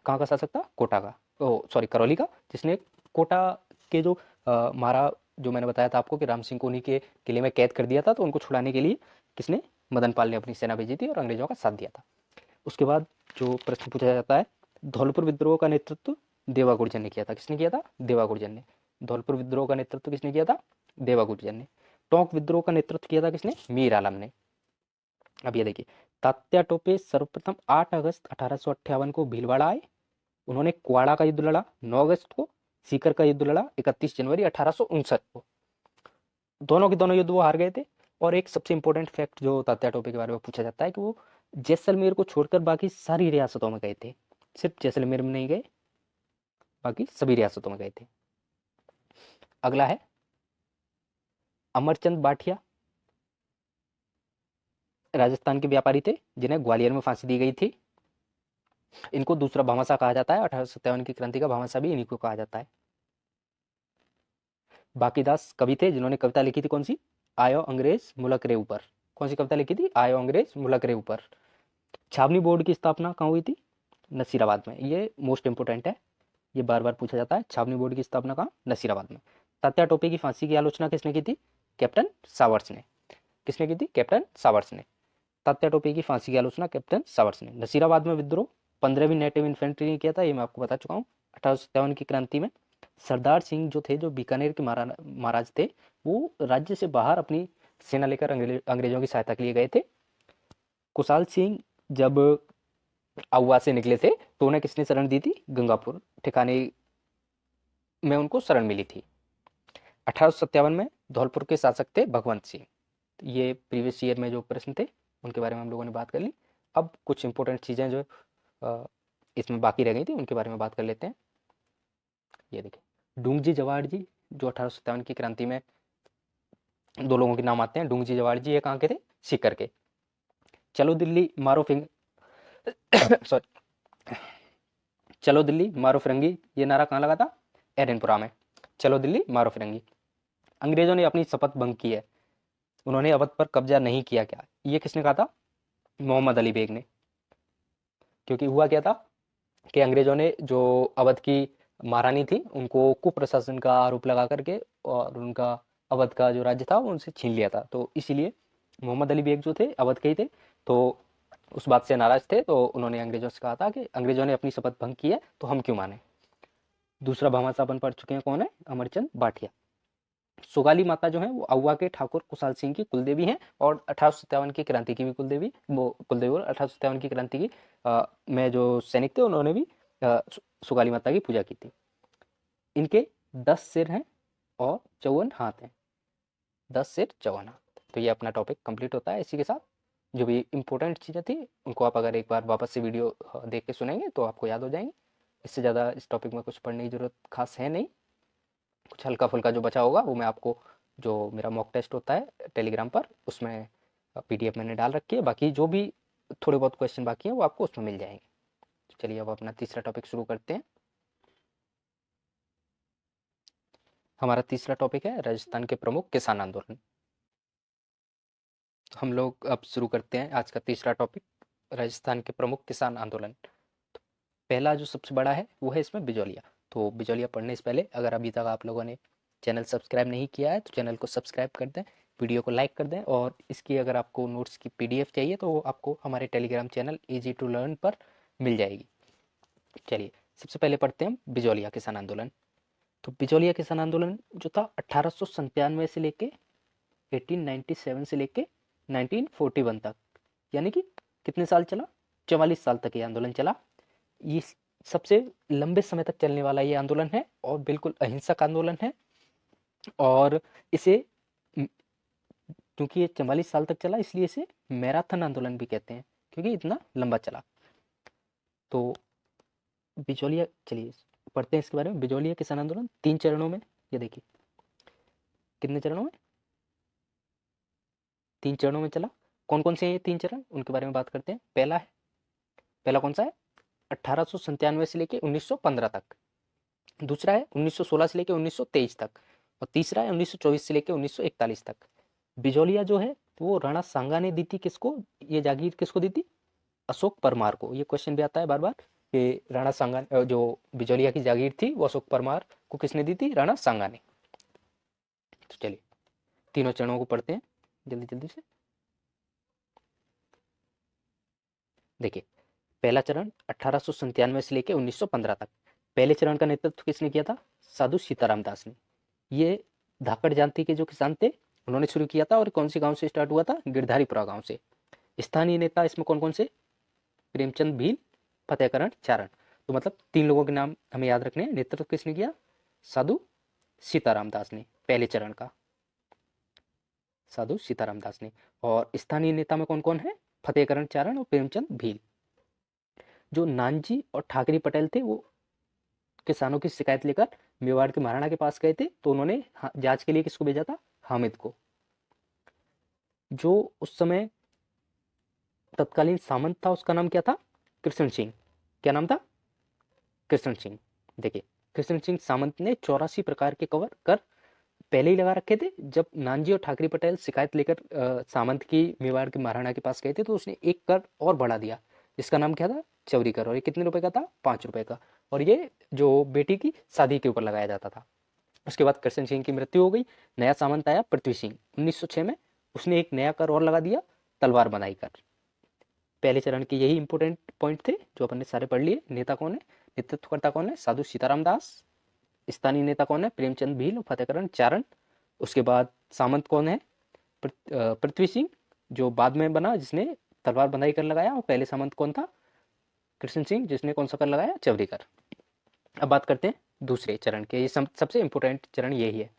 S1: कहाँ का शासक था, कोटा का, ओ सॉरी करौली का, जिसने कोटा के जो मारा, जो मैंने बताया था आपको कि राम सिंह को उन्हीं के किले में कैद कर दिया था, तो उनको छुड़ाने के लिए किसने, मदन पाल ने अपनी सेना भेजी थी और अंग्रेजों का साथ दिया था। उसके बाद जो प्रश्न पूछा जाता है, धौलपुर विद्रोह का नेतृत्व देवा गुर्जर ने किया था। किसने किया था, देवा गुर्जर ने। धौलपुर विद्रोह का नेतृत्व किसने किया था, देवा गुर्जर ने। टोंक विद्रोह का नेतृत्व किया था किसने, मीर आलम ने। अब ये देखिए, तात्या टोपे सर्वप्रथम 8 अगस्त 1858 को भीलवाड़ा आए। उन्होंने क्वाड़ा का युद्ध लड़ा 9 अगस्त को, सीकर का युद्ध लड़ा 31 जनवरी 1859 को। दोनों के दोनों युद्ध वो हार गए थे। और एक सबसे इंपॉर्टेंट फैक्ट जो तात्या टोपे के बारे में पूछा जाता है कि वो जैसलमेर को छोड़कर बाकी सारी रियासतों में गए थे, सिर्फ जैसलमेर में नहीं गए, बाकी सभी रियासतों में गए थे। अगला है अमरचंद बाठिया। राजस्थान के व्यापारी थे जिन्हें ग्वालियर में फांसी दी गई थी। इनको दूसरा भामाशाह कहा जाता है। 1857 की क्रांति का भामाशाह भी इन्हीं को कहा जाता है। बाकीदास कवि थे जिन्होंने कविता लिखी थी, कौन सी? आयो अंग्रेज मुलक रे ऊपर। कौन सी कविता लिखी थी? आयो अंग्रेज मुलक रे ऊपर। छावनी बोर्ड की स्थापना कहाँ हुई थी? नसीराबाद में। ये मोस्ट इंपोर्टेंट है, ये बार बार पूछा जाता है। छावनी बोर्ड की स्थापना कहाँ? नसीराबाद में। तात्या टोपे की फांसी की आलोचना किसने की थी? कैप्टन सावर्स ने। किसने की थी? कैप्टन सावर्स ने। तात्या टोपे की फांसी की आलोचना कैप्टन सावर्स ने। नसीराबाद में विद्रोह 15वीं नेटिव इन्फेंट्री ने किया था, ये मैं आपको बता चुका हूँ। 1857 की क्रांति में सरदार सिंह जो थे, जो बीकानेर के महाराज थे, वो राज्य से बाहर अपनी सेना लेकर अंग्रेजों की सहायता के लिए गए थे। कुशाल सिंह जब आउवा से निकले थे तो उन्हें किसने शरण दी थी? गंगापुर ठिकाने में उनको शरण मिली थी। 1857 में धौलपुर के शासक थे भगवंत सिंह। ये प्रीवियस ईयर में जो प्रश्न थे उनके बारे में हम लोगों ने बात कर ली। अब कुछ इंपॉर्टेंट चीज़ें जो इसमें बाकी रह गई थी उनके बारे में बात कर लेते हैं। ये देखिए, डूंगजी जवाड़ जी जो 1857 की क्रांति में दो लोगों के नाम आते हैं। डूंगजी जवाड़ जी ये कहाँ के थे? सीकर के। चलो दिल्ली मारो सॉरी चलो दिल्ली मारो फिरंगी, ये नारा कहाँ लगा था? एरनपुरा में। चलो दिल्ली मारो फिरंगी। अंग्रेजों ने अपनी शपथ भंग की है, उन्होंने अवध पर कब्जा नहीं किया। क्या ये किसने कहा था? मोहम्मद अली बेग ने। क्योंकि हुआ क्या था कि अंग्रेजों ने जो अवध की महारानी थी उनको कुप्रशासन का आरोप लगा करके और उनका अवध का जो राज्य था वो उनसे छीन लिया था। तो इसीलिए मोहम्मद अली बेग जो थे अवध के ही थे, तो उस बात से नाराज थे। तो उन्होंने अंग्रेजों से कहा था कि अंग्रेजों ने अपनी शपथ भंग की है तो हम क्यों माने। दूसरा भामाशाह अपन पढ़ चुके हैं, कौन है? अमरचंद भाटिया। सुगाली माता जो है वो आउवा के ठाकुर कुशाल सिंह की कुलदेवी हैं और 1857 की क्रांति की भी कुलदेवी, वो कुलदेवी और 1857 की क्रांति की में जो सैनिक थे उन्होंने भी सुगाली माता की पूजा की थी। इनके 10 सिर हैं और 54 हाथ हैं। 10 सिर 54 हाथ। तो ये अपना टॉपिक कंप्लीट होता है। इसी के साथ जो भी इंपॉर्टेंट चीज़ें थी उनको आप अगर एक बार वापस से वीडियो देख के सुनेंगे तो आपको याद हो जाएंगे। इससे ज़्यादा इस टॉपिक में कुछ पढ़ने की ज़रूरत खास है नहीं। कुछ हल्का फुल्का जो बचा होगा वो मैं आपको, जो मेरा मॉक टेस्ट होता है टेलीग्राम पर, उसमें PDF मैंने डाल रखी है। बाकी जो भी थोड़े बहुत क्वेश्चन बाकी हैं वो आपको उसमें मिल जाएंगे। चलिए अब अपना तीसरा टॉपिक शुरू करते हैं। हमारा तीसरा टॉपिक है राजस्थान के प्रमुख किसान आंदोलन। तो हम लोग अब शुरू करते हैं आज का तीसरा टॉपिक, राजस्थान के प्रमुख किसान आंदोलन। तो पहला जो सबसे बड़ा है वो है इसमें बिजौलिया। तो बिजौलिया पढ़ने से पहले अगर अभी तक आप लोगों ने चैनल सब्सक्राइब नहीं किया है तो चैनल को सब्सक्राइब कर दें, वीडियो को लाइक कर दें, और इसकी अगर आपको नोट्स की PDF चाहिए तो वो आपको हमारे Telegram channel easy to learn पर मिल जाएगी। चलिए सबसे पहले पढ़ते हैं बिजौलिया किसान आंदोलन। तो बिजौलिया किसान आंदोलन जो था 1897 से लेके 1897 से लेके 1941 तक, यानी कि कितने साल चला? 44 साल तक ये आंदोलन चला। ये सबसे लंबे समय तक चलने वाला ये आंदोलन है और बिल्कुल अहिंसक आंदोलन है। और इसे, क्योंकि ये 44 साल तक चला इसलिए इसे मैराथन आंदोलन भी कहते हैं, क्योंकि इतना लंबा चला। तो बिजौलिया, चलिए पढ़ते हैं इसके बारे में। बिजौलिया किसान आंदोलन 3 चरणों में, ये देखिए कितने चरणों में? 3 चरणों में चला। कौन कौन से हैं ये 3 चरण, उनके बारे में बात करते हैं। पहला कौन सा है? 1897 से लेके 1915 तक। दूसरा है 1916 से लेके 1923 तक। और तीसरा है 1924 से लेके 1941 तक। बिजौलिया जो है वो राणा सांगा ने दी थी। किसको ये जागीर किसको दी थी? अशोक परमार को। ये क्वेश्चन भी आता है बार बार कि राणा सांगा, जो बिजौलिया की जागीर थी वो अशोक परमार को किसने दी थी? राणा सांगा ने। तो चलिए तीनों चरणों को पढ़ते हैं जल्दी जल्दी से। देखिए पहला चरण 1897 से लेके 1915 तक। पहले चरण का नेतृत्व किसने किया था? साधु सीताराम दास ने। ये धाकड़ जाति के जो किसान थे उन्होंने शुरू किया था। और कौन से गांव से स्टार्ट हुआ था? गिरधारीपुरा गांव से। स्थानीय नेता इसमें कौन कौन से? प्रेमचंद भील, फतेहकरण चारण। तो मतलब 3 लोगों के नाम हमें याद रखने हैं। नेतृत्व किसने किया? साधु सीताराम दास ने, पहले चरण का साधु सीताराम दास ने। और स्थानीय नेता में कौन कौन है? फतेहकरण चारण और प्रेमचंद भील। जो नानजी और ठाकरी पटेल थे वो किसानों की शिकायत लेकर मेवाड़ के महाराणा के पास गए थे। तो उन्होंने जांच के लिए किसको भेजा था? हामिद को। जो उस समय तत्कालीन सामंत था, उसका नाम क्या था? कृष्ण सिंह। क्या नाम था? कृष्ण सिंह। देखिए, कृष्ण सिंह सामंत ने 84 प्रकार के कवर कर पहले ही लगा रखे थे। जब नानजी और ठाकरे पटेल शिकायत लेकर सामंत की मेवाड़ के महाराणा के पास गए थे, तो उसने एक कर और बढ़ा दिया, जिसका नाम क्या था? चौरी कर। और ये कितने रुपए का था? 5 रुपए का। और ये जो बेटी की शादी के ऊपर लगाया जाता था। उसके बाद कृष्ण सिंह की मृत्यु हो गई। नया सामंत आया पृथ्वी सिंह 1906 में। उसने एक नया कर और लगा दिया, तलवार बंधाई कर। पहले चरण के यही इंपोर्टेंट पॉइंट थे जो अपन ने सारे पढ़ लिए। नेता कौन है? नेतृत्वकर्ता कौन है? साधु सीताराम दास। स्थानीय नेता कौन है? प्रेमचंद भील और फतेहकरण चारण। उसके बाद सामंत कौन है? पृथ्वी सिंह, जो बाद में बना, जिसने तलवार बंधाई कर लगाया। और पहले सामंत कौन था? कृष्ण सिंह, जिसने कौन सा कर लगाया? चवरी कर। अब बात करते हैं दूसरे चरण के। ये सबसे इंपोर्टेंट चरण यही है,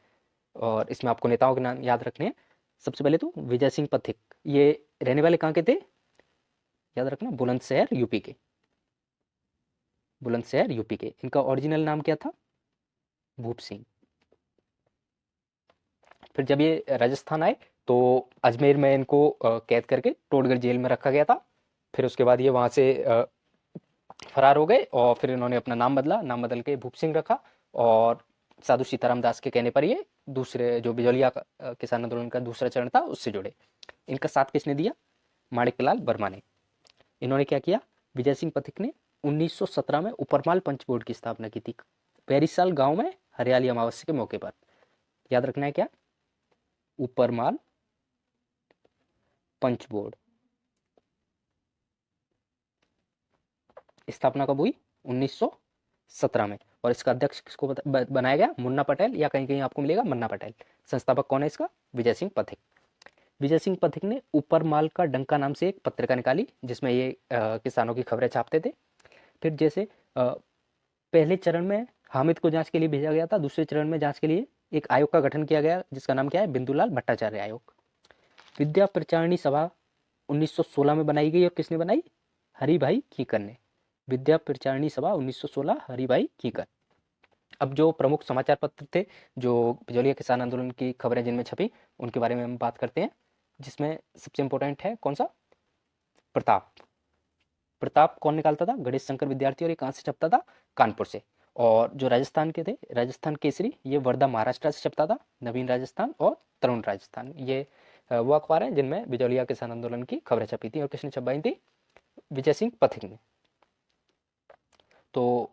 S1: और इसमें आपको नेताओं के नाम याद रखने हैं। सबसे पहले तो विजय सिंह पथिक। ये रहने वाले कहाँ के थे? याद रखना, बुलंदशहर यूपी के। बुलंदशहर यूपी के। इनका ओरिजिनल नाम क्या था? भूप सिंह। फिर जब ये राजस्थान आए तो अजमेर में इनको कैद करके टोडगढ़ जेल में रखा गया था। फिर उसके बाद ये वहाँ से फरार हो गए, और फिर इन्होंने अपना नाम बदला, नाम बदल के भूप सिंह रखा। और साधु सीताराम दास के कहने पर ये दूसरे जो बिजौलिया किसान आंदोलन का दूसरा चरण था उससे जुड़े। इनका साथ किसने दिया? माणिकलाल वर्मा ने। इन्होंने क्या किया? विजय सिंह पथिक ने 1917 में उपरमाल पंच बोर्ड की स्थापना की थी, पैरिसाल गांव में, हरियाली अमावस्या के मौके पर। याद रखना है क्या? उपरमाल पंच बोर्ड। स्थापना कब हुई? 1917 में। और इसका अध्यक्ष किसको बनाया गया? मुन्ना पटेल, या कहीं कहीं आपको मिलेगा मन्ना पटेल। संस्थापक कौन है इसका? विजय सिंह पथिक। विजय सिंह पथिक ने उपरमाल का डंका नाम से एक पत्रिका निकाली, जिसमें ये किसानों की खबरें छापते थे। फिर जैसे पहले चरण में हामिद को जांच के लिए भेजा गया था, दूसरे चरण में जांच के लिए एक आयोग का गठन किया गया, जिसका नाम क्या है? बिंदुलाल भट्टाचार्य आयोग। विद्या प्रचारिणी सभा 1916 में बनाई गई, और किसने बनाई? हरिभाई कीकर ने। विद्या प्रचारिणी सभा 1916, हरिभाई कीकर। अब जो प्रमुख समाचार पत्र थे जो बिजौलिया किसान आंदोलन की खबरें जिनमें छपी, उनके बारे में हम बात करते हैं। जिसमें सबसे इंपॉर्टेंट है कौन सा? प्रताप। प्रताप कौन निकालता था? गणेश शंकर विद्यार्थी। और ये कहाँ से छपता था? कानपुर से। और जो राजस्थान के थे, राजस्थान केसरी, ये वर्धा महाराष्ट्र से छपता था। नवीन राजस्थान और तरुण राजस्थान, ये वो अखबार है जिनमें बिजौलिया किसान आंदोलन की खबरें छपी थी। और किसने छपवाई थी? विजय सिंह पथिक ने। तो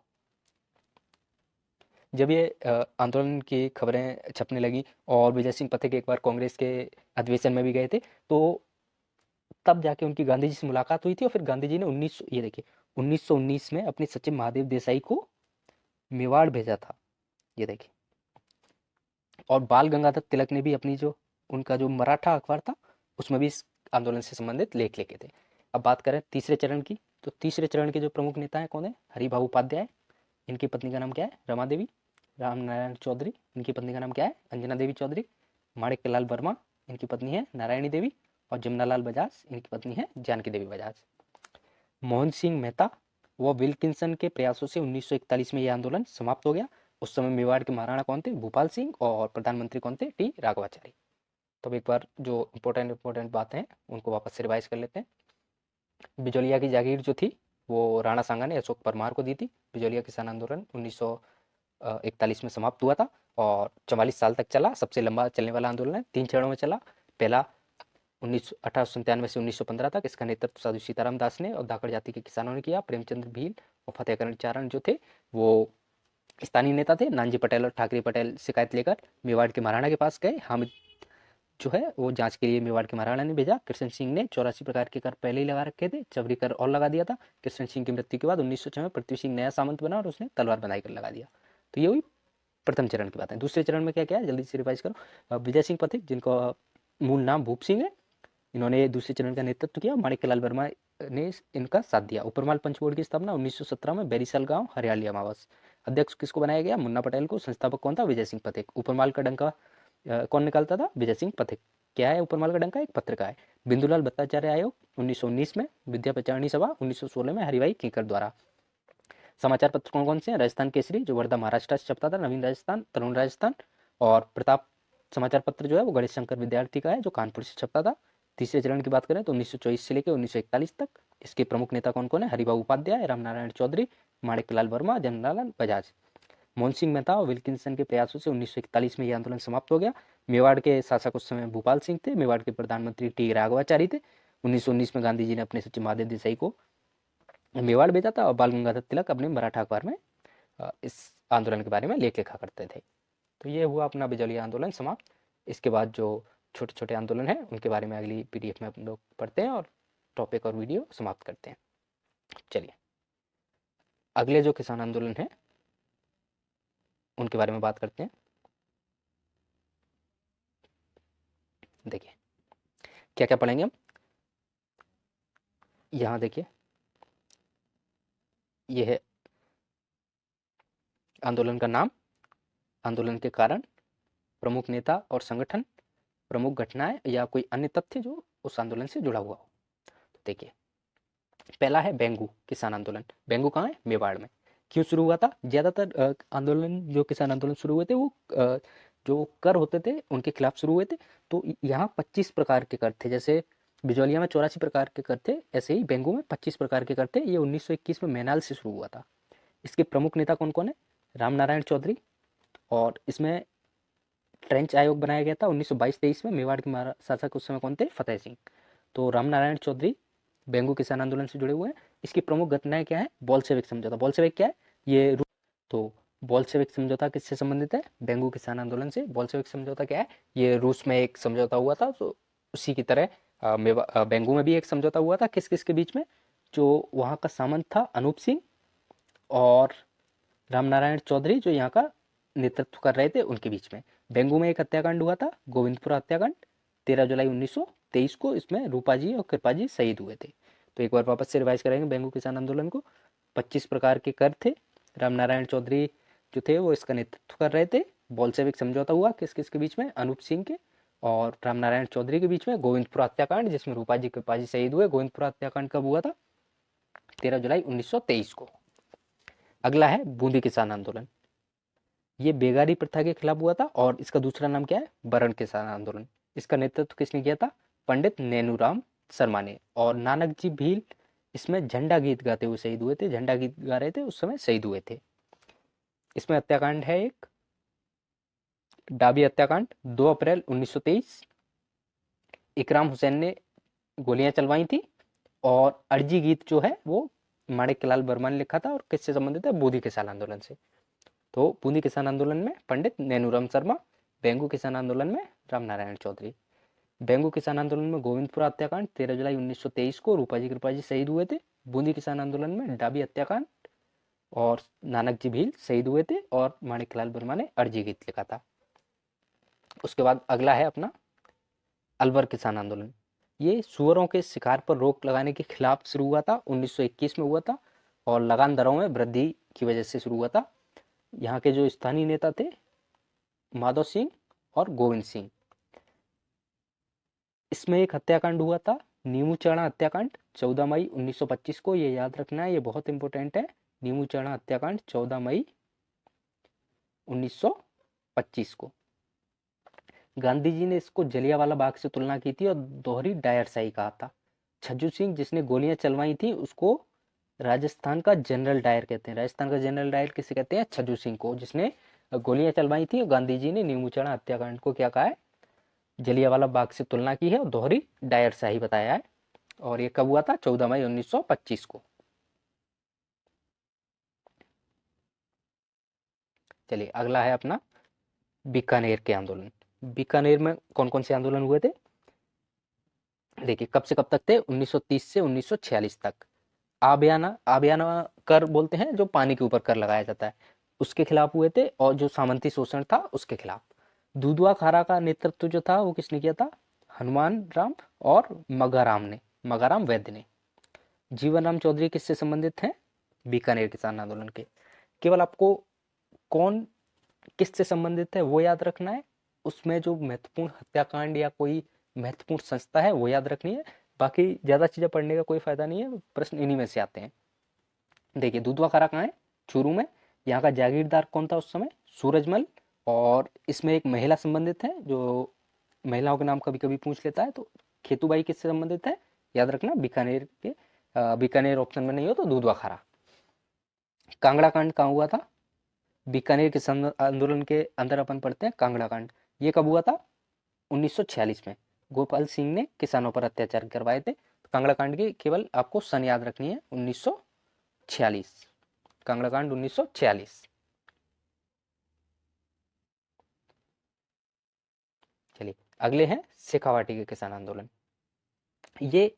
S1: जब ये आंदोलन की खबरें छपने लगी, और विजय सिंह पथिक एक बार कांग्रेस के अधिवेशन में भी गए थे, तो तब जाके उनकी गांधी जी से मुलाकात हुई थी। और फिर गांधी जी ने 1919 में अपने सचिव महादेव देसाई को मेवाड़ भेजा था। ये देखिए। और बाल गंगाधर तिलक ने भी अपनी जो उनका जो मराठा अखबार था, उसमें भी इस आंदोलन से संबंधित लेख लिखे थे। अब बात करें तीसरे चरण की, तो तीसरे चरण के जो प्रमुख नेता हैं कौन है? हरिभाऊ उपाध्याय। इनकी पत्नी का नाम क्या है? रमा देवी। राम नारायण चौधरी, इनकी पत्नी का नाम क्या है? अंजना देवी चौधरी। माणिक्यलाल वर्मा, इनकी पत्नी है नारायणी देवी। और जमुनालाल बजाज, इनकी पत्नी है जानकी देवी बजाज। मोहन सिंह मेहता व विल्किंसन के प्रयासों से 1941 में यह आंदोलन समाप्त हो गया। उस समय मेवाड़ के महाराणा कौन थे? भूपाल सिंह। और प्रधानमंत्री कौन थे? टी राघवाचारी। तो एक बार जो इंपॉर्टेंट बातें हैं उनको वापस से रिवाइज कर लेते हैं। बिजौलिया की जागीर जो थी वो राणा सांगा ने अशोक परमार को दी थी। बिजौलिया किसान आंदोलन 1941 में समाप्त हुआ था, और 44 साल तक चला। सबसे लंबा चलने वाला आंदोलन है, 3 चरणों में चला। पहला 1897 से 1915 तक। इसका नेतृत्व साधु सीताराम दास ने और धाकड़ जाति के किसानों ने किया। प्रेमचंद्र भील और फतेहकरण चारण जो थे वो स्थानीय नेता थे। नानजी पटेल और ठाकरे पटेल शिकायत लेकर मेवाड़ के महाराणा के पास गए। हामिद जो है वो जांच के लिए मेवाड़ के महाराणा ने भेजा। कृष्ण सिंह ने 84 प्रकार के कर पहले ही लगा रखे थे, चवरी कर और लगा दिया था। कृष्ण सिंह की मृत्यु के बाद 1906 में पृथ्वी सिंह नया सामंत बना, और उसने तलवार बनाई कर लगा दिया। तो ये हुई प्रथम चरण की बात है। दूसरे चरण में क्या क्या है जल्दी से रिवाइज करो। विजय सिंह पथिक, जिनका मूल नाम भूप सिंह है, इन्होंने दूसरे चरण का नेतृत्व किया। माणिक्यलाल वर्मा ने इनका साथ दिया। उपरमाल पंचबोर्ड की स्थापना 1917 में बैरीसाल गांव, हरियाली अमावस। अध्यक्ष किसको बनाया गया? मुन्ना पटेल को। संस्थापक कौन था? विजय सिंह पथिक। उपरमाल का डंका कौन निकालता था? विजय सिंह पथिक। क्या है उपरमाल का डंका? एक पत्रिका है। बिंदुलाल भट्टाचार्य आयोग 1919 में। विद्या प्रचारिणी सभा 1916 में, हरिभाई कीकर द्वारा। समाचार पत्र कौन कौन से हैं? राजस्थान केसरी जो वर्धा महाराष्ट्र से छपता था, नवीन राजस्थान, तरुण राजस्थान। और प्रताप समाचार पत्र जो है वो गणेश शंकर विद्यार्थी का है जो कानपुर से छपता था। तीसरे चरण की बात करें तो 1924 से लेकर 1941 तक। इसके प्रमुख नेता कौन कौन है? हरिबाबू उपाध्याय, रामनारायण चौधरी, माणिकलाल वर्मा, जनरल बजाज। मोहन सिंह मेहता और विल्किंसन के प्रयासों से 1941 में यह आंदोलन समाप्त हो गया। मेवाड़ के शासक उस समय भूपाल सिंह थे। मेवाड़ के प्रधानमंत्री टी राघवाचारी थे। 1919 में गांधी जी ने अपने सचिव महादेव देसाई को मेवाड़ भेजा था और बाल गंगाधर तिलक अपने मराठा अखबार में इस आंदोलन के बारे में लेख लिखा करते थे। तो ये हुआ अपना बिजौलिया आंदोलन समाप्त। इसके बाद जो छोटे छोटे आंदोलन हैं उनके बारे में अगली पीडीएफ में हम लोग पढ़ते हैं और टॉपिक और वीडियो समाप्त करते हैं। चलिए अगले जो किसान आंदोलन है उनके बारे में बात करते हैं। देखिए क्या क्या पढ़ेंगे हम। यहाँ देखिए यह है आंदोलन का नाम, आंदोलन के कारण, प्रमुख नेता और संगठन, प्रमुख घटनाएं या कोई अन्य तथ्य जो उस आंदोलन से जुड़ा हुआ हो। तो देखिए पहला है बेंगू किसान आंदोलन। बेंगू कहाँ है? मेवाड़ में। क्यों शुरू हुआ था? ज्यादातर आंदोलन जो किसान आंदोलन शुरू हुए थे वो जो कर होते थे उनके खिलाफ शुरू हुए थे। तो यहाँ 25 प्रकार के कर थे। जैसे बिजौलिया में 84 प्रकार के कर थे, ऐसे ही बेंगू में 25 प्रकार के कर थे। ये 1921 में मैनाल से शुरू हुआ था। इसके प्रमुख नेता कौन कौन है? रामनारायण चौधरी, और इसमें ट्रेंच आयोग बनाया गया था 1922-23 में। मेवाड़ के शासक उस समय कौन थे? फतेह सिंह। तो रामनारायण चौधरी बेंगू किसान आंदोलन से जुड़े हुए हैं। इसकी प्रमुख घटनाएं क्या है? बोल्शेविक समझौता। बोल्शेविक क्या है? ये तो बोल्शेविक समझौता किससे संबंधित है? बेंगू किसान आंदोलन से। बोल्शेविक समझौता क्या है? ये रूस में एक समझौता हुआ था, तो उसी की तरह बेंगू में भी एक समझौता हुआ था। किस किस के बीच में? जो वहाँ का सामंत था अनूप सिंह और रामनारायण चौधरी जो यहाँ का नेतृत्व कर रहे थे उनके बीच में। बेंगू में एक हत्याकांड हुआ था, गोविंदपुरा हत्याकांड, 13 जुलाई 1923 को। इसमें रूपा जी और कृपा जी शहीद हुए थे। तो एक बार वापस से रिवाइज करेंगे बेंगू किसान आंदोलन को। 25 प्रकार के कर थे। रामनारायण चौधरी जो थे वो इसका नेतृत्व कर रहे थे। बोल्शेविक समझौता हुआ किस किस के बीच में? अनूप सिंह के और रामनारायण चौधरी के बीच में। गोविंदपुरा हत्याकांड जिसमें रूपा जी कृपा जी शहीद हुए। गोविंदपुरा हत्याकांड कब हुआ था? 13 जुलाई 1923 को। अगला है बूंदी किसान आंदोलन। ये बेगारी प्रथा के खिलाफ हुआ था और इसका दूसरा नाम क्या है? बरण किसान आंदोलन। इसका नेतृत्व किसने किया था? पंडित नेनूराम शर्मा ने। और नानक जी भील इसमें झंडा गीत गाते हुए शहीद हुए थे। झंडा गीत गा रहे थे उस समय शहीद हुए थे। इसमें हत्याकांड है एक डाबी हत्याकांड 2 अप्रैल 1923। इकराम हुसैन ने गोलियां चलवाई थी और अर्जी गीत जो है वो माणिकलाल वर्मा ने लिखा था और किससे संबंधित है? बूंदी किसान आंदोलन से। तो बूंदी किसान आंदोलन में पंडित नेनूराम शर्मा, बेंगू किसान आंदोलन में रामनारायण चौधरी। बेंगू किसान आंदोलन में गोविंदपुरा हत्याकांड 13 जुलाई 1923 को रूपा जी कृपा जी शहीद हुए थे। बूंदी किसान आंदोलन में डाबी हत्याकांड और नानक जी भील शहीद हुए थे और माणिकलाल वर्मा ने अर्जी गीत लिखा था। उसके बाद अगला है अपना अलवर किसान आंदोलन। ये सुअरों के शिकार पर रोक लगाने के खिलाफ शुरू हुआ था। 1921 में हुआ था और लगान दरों में वृद्धि की वजह से शुरू हुआ था। यहाँ के जो स्थानीय नेता थे माधव सिंह और गोविंद सिंह। इसमें एक हत्याकांड हुआ था नीमू चढ़ा हत्याकांड 14 मई 1925 को। ये याद रखना है, ये बहुत इंपॉर्टेंट है। नीमू चढ़ा हत्याकांड 14 मई 1925 को। गांधी जी ने इसको जलियांवाला बाग से तुलना की थी और दोहरी डायरशाही कहा था। छज्जू सिंह जिसने गोलियां चलवाई थी उसको राजस्थान का जनरल डायर कहते हैं। राजस्थान का जनरल डायर किसे कहते हैं? छज्जू सिंह को, जिसने गोलियां चलवाई थी। गांधी जी ने नीमू चढ़ा हत्याकांड को क्या कहा है? जलियांवाला बाग से तुलना की है और दोहरी डायरशाही बताया है। और ये कब हुआ था? 14 मई 1925 को। चलिए अगला है अपना बीकानेर के आंदोलन। बीकानेर में कौन कौन से आंदोलन हुए थे? देखिए कब से कब तक थे? 1930 से 1946 तक। आबियाना कर बोलते हैं जो पानी के ऊपर कर लगाया जाता है, उसके खिलाफ हुए थे। और जो सामंती शोषण था उसके खिलाफ। दूधवा खारा का नेतृत्व जो था वो किसने किया था? हनुमान राम और मगाराम वैद्य ने। जीवन राम चौधरी किससे संबंधित हैं? बीकानेर किसान आंदोलन के। केवल आपको कौन किससे संबंधित है वो याद रखना है। उसमें जो महत्वपूर्ण हत्याकांड या कोई महत्वपूर्ण संस्था है वो याद रखनी है। बाकी ज्यादा चीजें पढ़ने का कोई फायदा नहीं है, प्रश्न इन्हीं में से आते हैं। देखिए दूधवा खारा कहाँ है? चूरू में। यहाँ का जागीरदार कौन था उस समय? सूरजमल। और इसमें एक महिला संबंधित है, जो महिलाओं के नाम कभी कभी पूछ लेता है, तो खेतूबाई किससे संबंधित है, याद रखना बीकानेर के, बीकानेर ऑप्शन में नहीं हो तो दूधवा खारा। कांगड़ा कांड कहाँ हुआ था, बीकानेर किसान आंदोलन के अंदर अपन पढ़ते हैं कांगड़ा कांड। ये कब हुआ था, 1946 में। गोपाल सिंह ने किसानों पर अत्याचार करवाए थे। कांगड़ा कांड की केवल आपको सन याद रखनी है, 1946। कांगड़ा कांड 1946। चलिए अगले हैं शेखावाटी के किसान आंदोलन। ये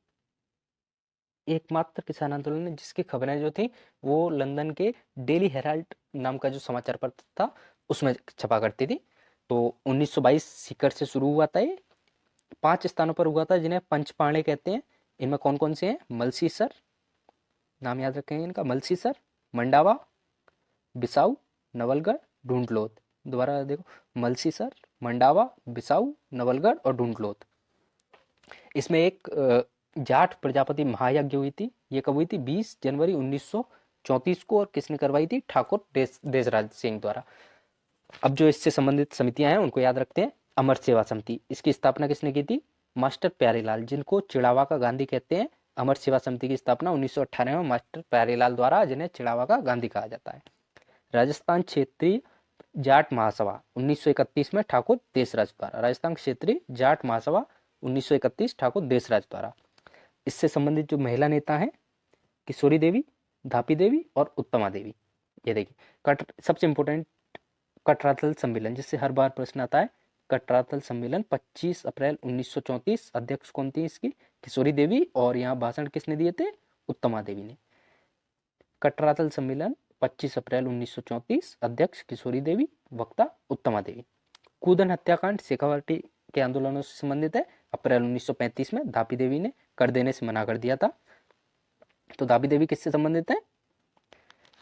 S1: एकमात्र किसान आंदोलन है जिसकी खबरें जो थी वो लंदन के डेली हेराल्ड नाम का जो समाचार पत्र था उसमें छपा करती थी। तो 1922 सीकर से शुरू हुआ था। ये 5 स्थानों पर हुआ था जिन्हें पंचपाणे कहते हैं। इनमें कौन कौन से हैं, मलसीसर, नाम याद रखेंगे इनका, मलसीसर, मंडावा, बिसाऊ, नवलगढ़, ढूंढलोत। दोबारा देखो, मलसीसर, मंडावा, बिसाऊ, नवलगढ़ और ढूंढलोत। इसमें एक जाट प्रजापति महायज्ञ हुई थी। ये कब हुई थी, 20 जनवरी 1934 को, और किसने करवाई थी, ठाकुर देशराज सिंह द्वारा। अब जो इससे संबंधित समितियां हैं उनको याद रखते हैं। अमर सेवा समिति, इसकी स्थापना किसने की थी, मास्टर प्यारेलाल, जिनको चिड़ावा का गांधी कहते हैं। अमर सेवा समिति की स्थापना 1918 में मास्टर प्यारेलाल द्वारा, जिन्हें चिड़ावा का गांधी कहा जाता है। राजस्थान क्षेत्रीय जाट महासभा 1931 में ठाकुर देशराज द्वारा। राजस्थान क्षेत्रीय जाट महासभा 1931 ठाकुर देशराज द्वारा। इससे संबंधित जो महिला नेता हैं, किशोरी देवी, धापी देवी और उत्तमा देवी। ये देखिए सबसे इंपॉर्टेंट कटरातल सम्मेलन, जिससे हर बार प्रश्न आता है। कटरातल सम्मेलन 25 अप्रैल 1934। अध्यक्ष कौन थी इसकी, किशोरी देवी, और यहाँ भाषण किसने दिए थे, उत्तमा देवी ने। कटरातल सम्मेलन 25 अप्रैल 1934। अध्यक्ष किशोरी देवी, वक्ता उत्तमा देवी। कूदन हत्याकांड शेखावाटी के आंदोलनों से संबंधित है। अप्रैल 1935 में धापी देवी ने कर देने से मना कर दिया था। तो धापी देवी किससे संबंधित है,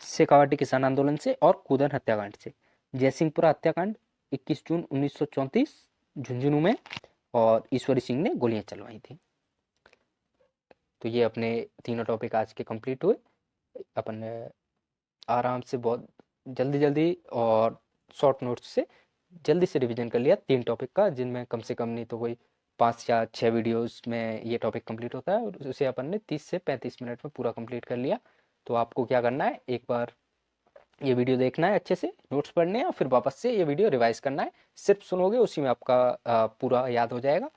S1: शेखावाटी किसान आंदोलन से और कूदन हत्याकांड से। जयसिंहपुरा हत्याकांड 21 जून 1934 झुंझुनू में, और ईश्वरी सिंह ने गोलियां चलवाई थी। तो ये अपने तीनों टॉपिक आज के कंप्लीट हुए। अपन आराम से बहुत जल्दी और शॉर्ट नोट्स से जल्दी से रिवीजन कर लिया 3 टॉपिक का, जिनमें कम से कम नहीं तो कोई 5 या 6 वीडियोस में ये टॉपिक कंप्लीट होता है, और उसे अपन ने 30 से 35 मिनट में पूरा कंप्लीट कर लिया। तो आपको क्या करना है, एक बार ये वीडियो देखना है, अच्छे से नोट्स पढ़ने हैं, और फिर वापस से ये वीडियो रिवाइज करना है। सिर्फ सुनोगे उसी में आपका पूरा याद हो जाएगा।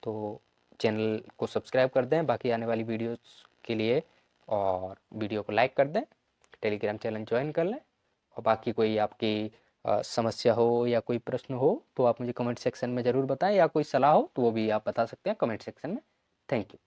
S1: तो चैनल को सब्सक्राइब कर दें बाकी आने वाली वीडियोस के लिए, और वीडियो को लाइक कर दें, टेलीग्राम चैनल ज्वाइन कर लें। और बाकी कोई आपकी समस्या हो या कोई प्रश्न हो तो आप मुझे कमेंट सेक्शन में ज़रूर बताएं, या कोई सलाह हो तो वो भी आप बता सकते हैं कमेंट सेक्शन में। Thank you.